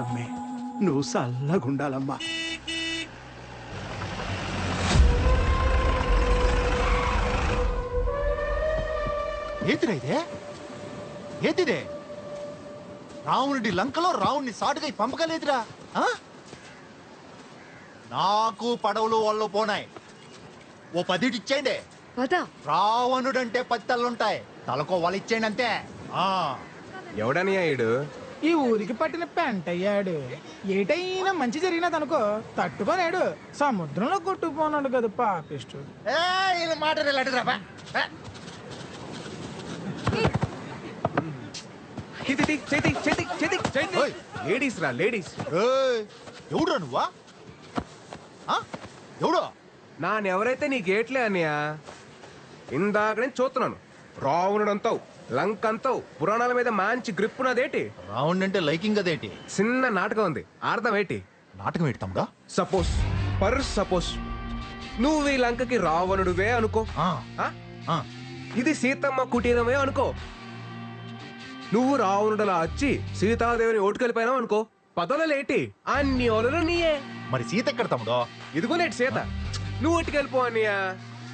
తమ్మి, నువ్వు చల్లగుండాలమ్మా. ఏతిరా ఇదే? ఏతిదే? రావణుడి లంకలో రావణ్ణి సాటుగా పంపగలేదురా. నాకు పడవలు వాళ్ళు పోనాయి. ఓ 10 ఇచ్చేయండి. రావణుడంటే 10 తలలుంటాయి, తలకో వాళ్ళు ఇచ్చేయండి అంతే. ఎవడని అయ్యాడు? ఈ ఊరికి పట్టిన పెంట అయ్యాడు. ఏటైనా మంచి జరిగినదనుకో తట్టుకోలేడు, సముద్రంలో కొట్టుకుపోనాడు కదా పాపిష్టు. లేడీస్ రా, లేడీస్. ఎవడురా నువ్వా? ఎవడు? నానెవరైతే నీ గేట్లే అన్నయ్య. ఇందాక నేను చూస్తున్నాను. రావణుడు అంతావు, లంక అంతావు, పురాణాల మీద మంచి గ్రిప్ ఉన్నదేటి. రావణ్ అంటే లైకింగ్ అదేటి? చిన్న నాటకం ఉంది, అర్థం ఏంటి? నాటకం ఏంటి తమ్ముడా? సపోజ్ నువ్వు ఈ లంకకి రావణుడువే అనుకో. ఇది సీతమ్మ కుటీరమే అనుకో. నువ్వు రావణుడలా వచ్చి సీతాదేవిని ఓటుకెళ్ళిపోయినావు అనుకో. పదవులేటి అన్ని ఓలలు నీయే. మరి సీత ఎక్కడ తమ్ముడో? ఇదిగోనేటి సీత. నువ్వు ఓటుకెళ్ళిపో అన్నయ్య.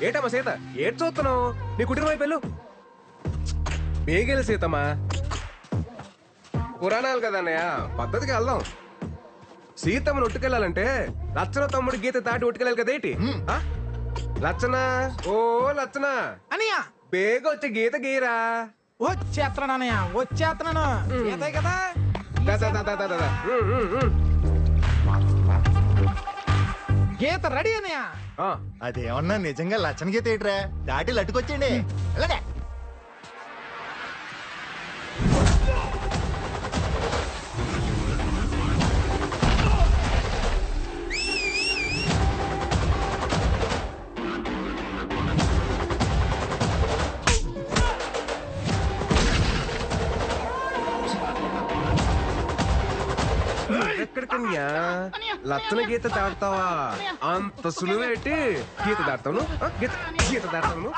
ఏటమ్మా సీత, ఏటి చూస్తున్నావు? నీ కుటీరం వైపు వెళ్ళు. బేగెలు సీతమ్మా. పురాణాలు కదా అన్నయ్య, పద్ధతికి వెళ్దాం. సీతమ్మను ఒట్టుకెళ్ళాలంటే లచ్చన తమ్ముడు గీత దాటి ఒట్టుకెళ్ళాలి కదేటి? లచ్చన, ఓ లచ్చన అనియా బేగ వచ్చే గీత గీరా. వచ్చేస్తున్నానయ్యా, వచ్చేస్తున్నాను. కదా గీత రెడీ అనియా. అదేమన్నా నిజంగా లచ్చన గీత ఏట్రా? దాటి లట్టుకొచ్చేయండి. వెళ్ళండి. ఎక్కడికన్యా లచ్చన గీత దాడతావా? అంత సులువేటి? గీత దాడతాను, గీత దాడతాను.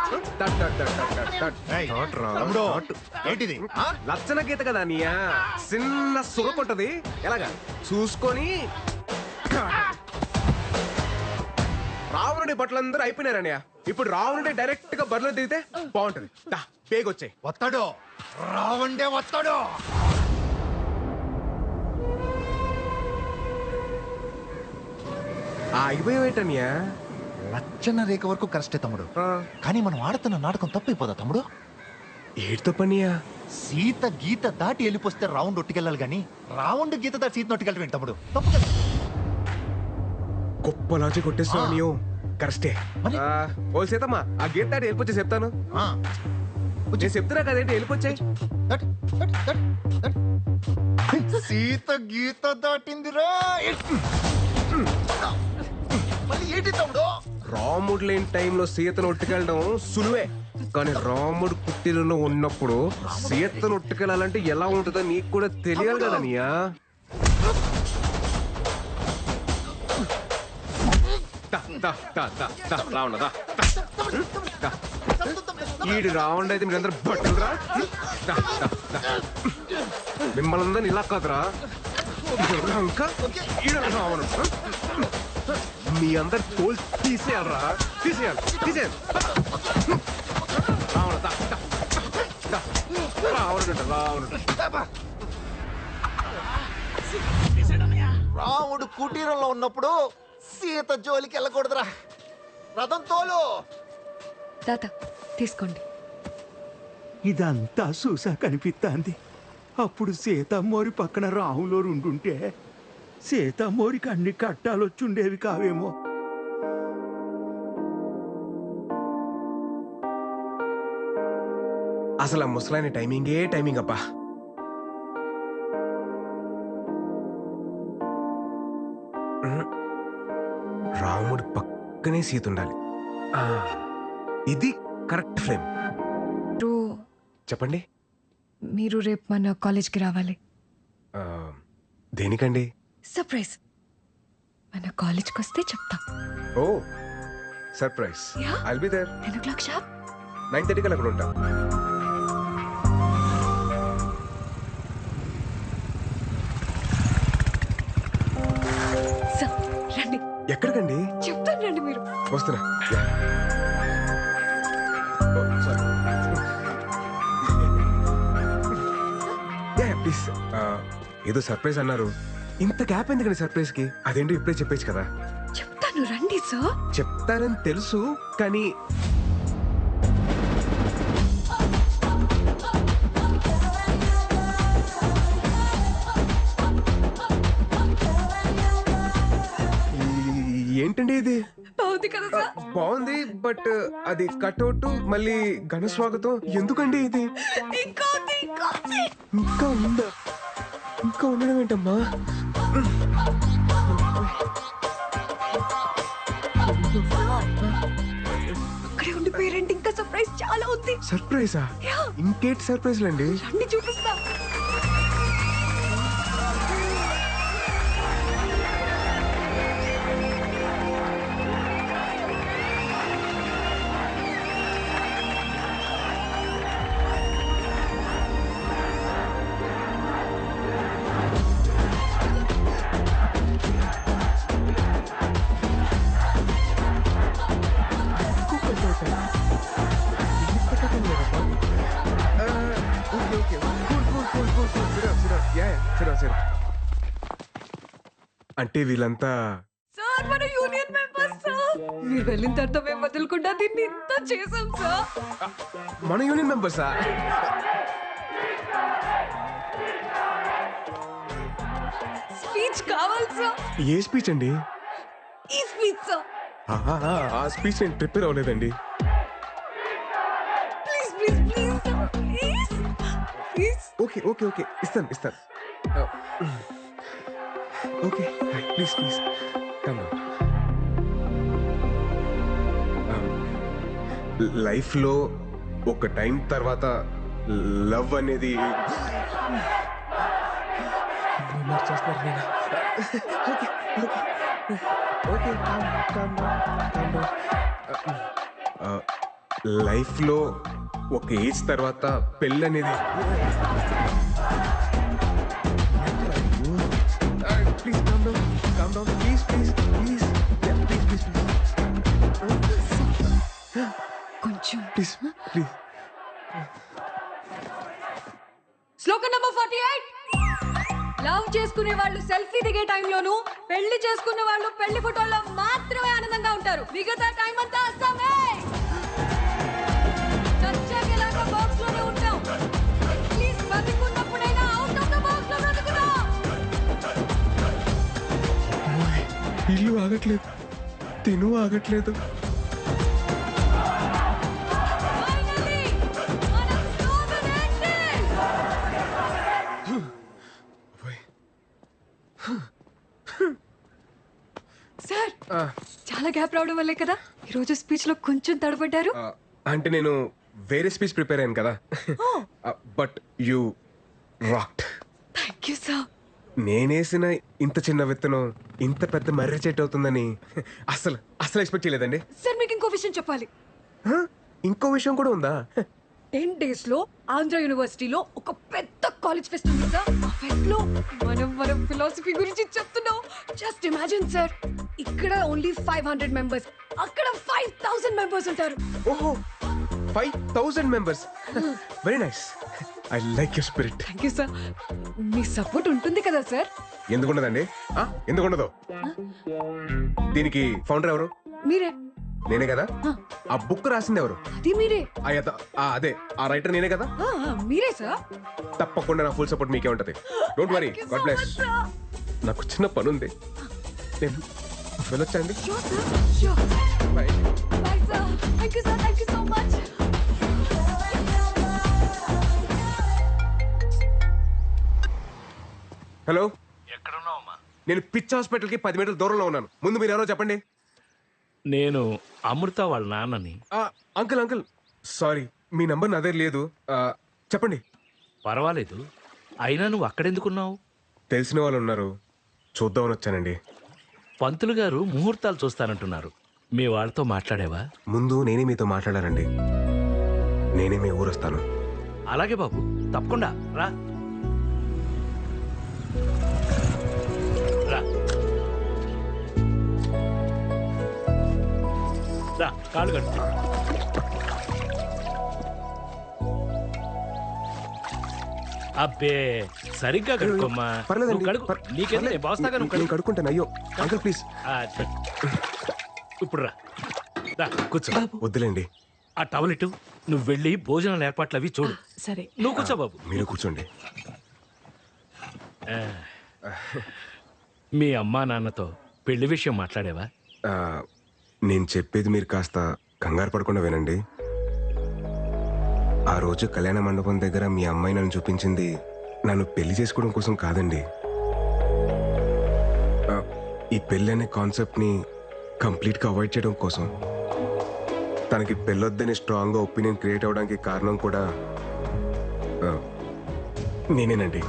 ఏంటిది? లచ్చన గీత కదా అన్నయ్య, చిన్న సురకొట్టది. ఎలాగా చూసుకొని. రావణుడి బట్టలందరూ అయిపోయినారన్నయ్య. ఇప్పుడు రావణుడి డైరెక్ట్ గా బరిలో దిగితే బాగుంటది. పేగొచ్చాయి. వస్తాడు, రావండే వస్తాడు. అయిపోయేటన్యా. లచ్చన రేఖ వరకు కరెస్టే తమ్ముడు, కానీ మనం ఆడుతున్న నాటకం తప్పైపోదా తమ్ముడు? ఏటితో పనియా? సీత గీత దాటి వెళ్ళిపోస్తే రావణ్ ఒట్టుకెళ్ళాలి, గాని రావణ్ గీత దాటి సీత ఒట్టుకెళ్ళటం తమ్ముడు తప్పు కదా. గొప్ప లాజిక్ కొట్టేస్తున్నావు నీవు. కరెస్టే. ఓ సీతమ్మా, ఆ గీత దాటి వెళ్ళిపోతే చెప్తాను. నేను చెప్తున్నా కదేంటి, వెళ్ళిపోచ్చాయి. సీత గీత దాటిందిరా. రాముడు లేని టైంలో సీతను ఒట్టుకెళ్ళడం సులువే, కానీ రాముడు కుట్టిలో ఉన్నప్పుడు సీతను ఒట్టుకెళ్ళాలంటే ఎలా ఉంటుందో నీకు కూడా తెలియాలి కదా నీయా. ఈడు రావణుడు అయితే మీరందరూ బట్టలురా. మిమ్మల్ని అందరిని ఇలా కాదురా. ఇంకా ఈడు రావణుడు. మీ అందరు తోలు తీసేయాలరా, తీసేయాలి. రాముడు కుటీరంలో ఉన్నప్పుడు సీత జోలికి వెళ్ళకూడదురా. రథం తోలు. తాత తీసుకోండి. ఇదంతా చూసా కనిపిస్తాంది. అప్పుడు సీతమ్మోరి పక్కన రాహులో ఉండుంటే సీతమ్మోరికి అన్ని కట్టాలొచ్చుండేవి కావేమో. అసలు ఆ ముసలాయన టైమింగ్ అబ్బా. రాముడు పక్కనే సీత ఉండాలి. ఇది కరెక్ట్ ఫ్రేమ్. చెప్పండి. మీరు రేపు మన కాలేజ్కి రావాలి. దేనికండి? సర్ప్రైజ్. మన కాలేజ్కి వస్తే చెప్తా. ఓ surprise. I'll be there. 10 o'clock sharp. 9:30 కల్లా అక్కడ ఉంటా. ఎక్కడికండి? చెప్తాను రండి మీరు. వస్తున్నా. సారీ. ప్లీజ్. ఏదో సర్ప్రైజ్ అన్నారు, ఇంత గ్యాప్ ఎందుకండి సర్ప్రైజ్ కి? అదేంటో ఇప్పుడే చెప్పేచ్చు కదా. చెప్తాను రండి సార్. చెప్తారని తెలుసు కానీ ఏంటండి ఇది? బాగుంది కదా సార్? బాగుంది, బట్ అది కట్అవుట్ మళ్ళీ ఘన స్వాగతం ఎందుకండి ఇది? ఇంకా ఉంది, ఇంకా ఉంది. ఇంకా ఉందా? ఇంకా ఉండడం ఏంటమ్మా? అక్కడే ఉండిపోయారండి, ఇంకా సర్ప్రైజ్ చాలా ఉంది. సర్ప్రైజా? యా. ఇంకేంటి సర్ప్రైజ్లు అండి? రండి చూపిస్తా. అంటే వీళ్ళంతా సార్ మన యూనియన్ మెంబర్స్ సార్. మీరు వెళ్ళిన తర్వాత మేము వదలకుండా దీన్ని ఇంత చేసాం సార్. మన యూనియన్ మెంబర్సా? స్పీచ్ కావాలి సార్. ఏ స్పీచ్ అండి? ఈ స్పీచ్ సార్. ఆ స్పీచ్ నేను ప్రిపేర్ అవ్వలేదండి. Please please please sir, please please. Okay okay okay, ఇస్తాను ఇస్తాను. Okay please please come. లైఫ్లో ఒక టైం తర్వాత లవ్ అనేది లైఫ్లో ఒక ఏజ్ తర్వాత పెళ్ళి అనేది please calm down please please please please please కొంచెం ప్లీజ్ ప్లీజ్. శ్లోకం నంబర్ 48. లవ్ చేసుకునే వాళ్ళు సెల్ఫీ దిగే టైంలోను, పెళ్లి చేసుకునే వాళ్ళు పెళ్లి ఫోటోల్లో మాత్రమే ఆనందంగా ఉంటారు. మిగతా టైం అంతా అస్సామే. చచ్చాకేలాగా బాక్స్ లోనే ఉంటాం. ప్లీజ్ బతికున్నప్పుడైనా అవుట్ ఆఫ్ ద బాక్స్ లో బ్రతుకుదాం. ఇల్లు ఆగట్లేదు, తిను ఆగట్లేదు. Finally, మనం slogan ending. సార్, చాలా గ్యాప్ రావడం వల్లే కదా ఈరోజు స్పీచ్ లో కొంచెం తడబడ్డారు. అంటే నేను వేరే స్పీచ్ ప్రిపేర్ అయ్యాను కదా. But you rocked. Thank you sir. నేనేసిన ఇంత చిన్న విత్తనం ఇంత పెద్ద మర్రి చెట్టు అవుతుందని అసలు అసలు ఎక్స్పెక్ట్ చేయలేదండి. సార్ మీకు ఇంకో విషయం చెప్పాలి. ఇంకో విషయం కూడా ఉందా? 10 days లో ఆంధ్ర యూనివర్సిటీలో ఒక పెద్ద కాలేజ్ ఫెస్ట్ ఉంది సార్. ఆ ఫెస్ట్ లో మనం ఫిలాసఫీ గురించి చెప్తున్నాం. జస్ట్ ఇమాజిన్ సార్, ఇక్కడ ఓన్లీ 500 మెంబర్స్, అక్కడ 5000 మెంబర్స్ ఉంటారు. ఓహో, 5000 members. Very nice. I like your spirit. Thank you sir. Me support ఉంటుంది కదా సార్? ఎందుకుండదండి? ఎందుకుండదు? దీనికి ఫౌండర్ ఎవరు? మీరే. నేనే కదా. ఆ బుక్ రాసింది ఎవరు? అది మీరే. అదే ఆ రైటర్ నేనే కదా. మీరే సార్. తప్పకుండా నా ఫుల్ సపోర్ట్ మీకే ఉంటది. Don't worry. God bless. నాకు చిన్న పని ఉంది, నేను వెళ్ళొచ్చండి. Bye. Bye, sir. Thank you, sir. Thank you so much. Hello, నేను పిచ్ హాస్పిటల్ కి 10 మీటర్ల దూరంలో ఉన్నాను. ముందు మీరు ఎవరో చెప్పండి. నేను అమృత వాళ్ళ నాన్నని. అంకుల్ అంకుల్, సారీ, మీ నంబర్ నా దగ్గర లేదు. చెప్పండి. పర్వాలేదు, అయినా నువ్వు అక్కడెందుకున్నావు? తెలిసిన వాళ్ళు ఉన్నారు, చూద్దామని వచ్చానండి. పంతులు గారు ముహూర్తాలు చూస్తానంటున్నారు. మీ వాళ్ళతో మాట్లాడేవా? ముందు నేనే మీతో మాట్లాడారండి. నేనే మీ ఊరు వస్తాను. అలాగే బాబు, తప్పకుండా రా. రా. రా కాళ్ళు కట్టు. అబ్బే సరిగ్గా కడుక్కోమ్మా. పర్లేదండి నువ్వు కడుక్కో. నీకేంది నేను బాస్తాగా నువ్వు నేను కడుక్కో. కడుక్కుంటాను. అయ్యో అంకుల్ ప్లీజ్. అది. ఇప్పుడు రా రా, కూర్చో. వద్దులేండి, ఆ టవల్ ఇటు. నువ్వు వెళ్ళి భోజనాల ఏర్పాట్లు అవి చూడు. సరే. నువ్వు కూర్చో బాబు. మీరు కూర్చోండి. మీ అమ్మా నాన్నతో పెళ్లి విషయం మాట్లాడేవా? ఆ, నేను చెప్పేది మీరు కాస్త కంగారు పడకుండా వినండి. ఆ రోజు కళ్యాణ మండపం దగ్గర మీ అమ్మాయి నన్ను చూపించింది నన్ను పెళ్లి చేసుకోవడం కోసం కాదండి. ఈ పెళ్ళి అనే కాన్సెప్ట్ని కంప్లీట్గా అవాయిడ్ చేయడం కోసం. తనకి పెళ్ళొద్దని స్ట్రాంగ్గా ఒపీనియన్ క్రియేట్ అవ్వడానికి కారణం కూడా నేనేనండి.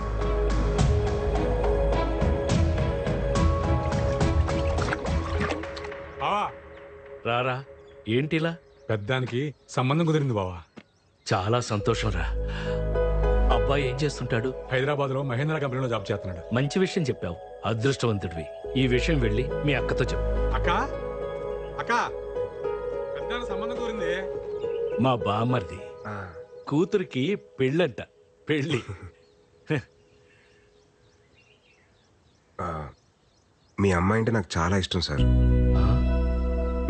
బావా, రారా. ఏంటిలా? పెద్దానికి సంబంధం కుదిరింది బావా. చాలా సంతోషం రా. అబ్బాయి ఏం చేస్తుంటాడు? హైదరాబాద్ లో మహేంద్ర కంపెనీలో జాబ్ చేస్తున్నాడు. మంచి విషయం చెప్పావు. అదృష్టవంతుడివి. ఈ విషయం వెళ్ళి మీ అక్కతో చెప్పు. అక్క అక్క, పెద్దానికి సంబంధం కుదిరింది. మా బామ్మర్ది ఆ, కూతురికి పెళ్ళంట. పెళ్ళి. మీ అమ్మాయి అంటే నాకు చాలా ఇష్టం సార్. ఆ?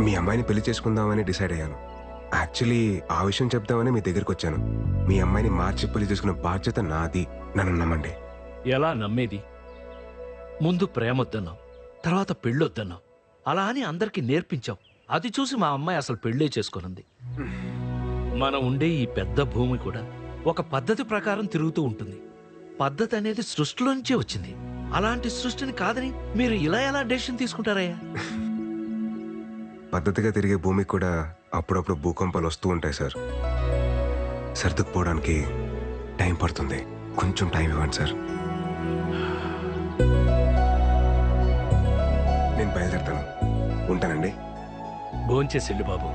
మీ అమ్మాయిని పెళ్లి చేసుకుందామని డిసైడ్ అయ్యాను. యాక్చువల్లీ ఆ విషయం చెప్దామని మీ దగ్గరికి వచ్చాను. మీ అమ్మాయిని మార్చి పెళ్లి చేసుకునే బాధ్యత నాది. నన్ను నమ్మండి. ఎలా నమ్మేది? ముందు ప్రేమొద్దన్నావు, తర్వాత పెళ్ళొద్దన్నావు. అలా అని అందరికీ నేర్పించావు. అది చూసి మా అమ్మాయి అసలు పెళ్ళే చేసుకున్నది. మనం ఉండే ఈ పెద్ద భూమి కూడా ఒక పద్ధతి ప్రకారం తిరుగుతూ ఉంటుంది. పద్ధతి అనేది సృష్టిలోంచే వచ్చింది. అలాంటి సృష్టిని కాదని మీరు ఇలా ఎలా డెసిషన్ తీసుకుంటారయ్యా? పద్ధతిగా తిరిగే భూమికి కూడా అప్పుడప్పుడు భూకంపాలు వస్తూ ఉంటాయి సార్. సర్దుకుపోవడానికి టైం పడుతుంది. కొంచెం టైం ఇవ్వండి సార్. నేను బయలుదేరుతాను. ఉంటానండి. భోంచేసి వెళ్ళు బాబు.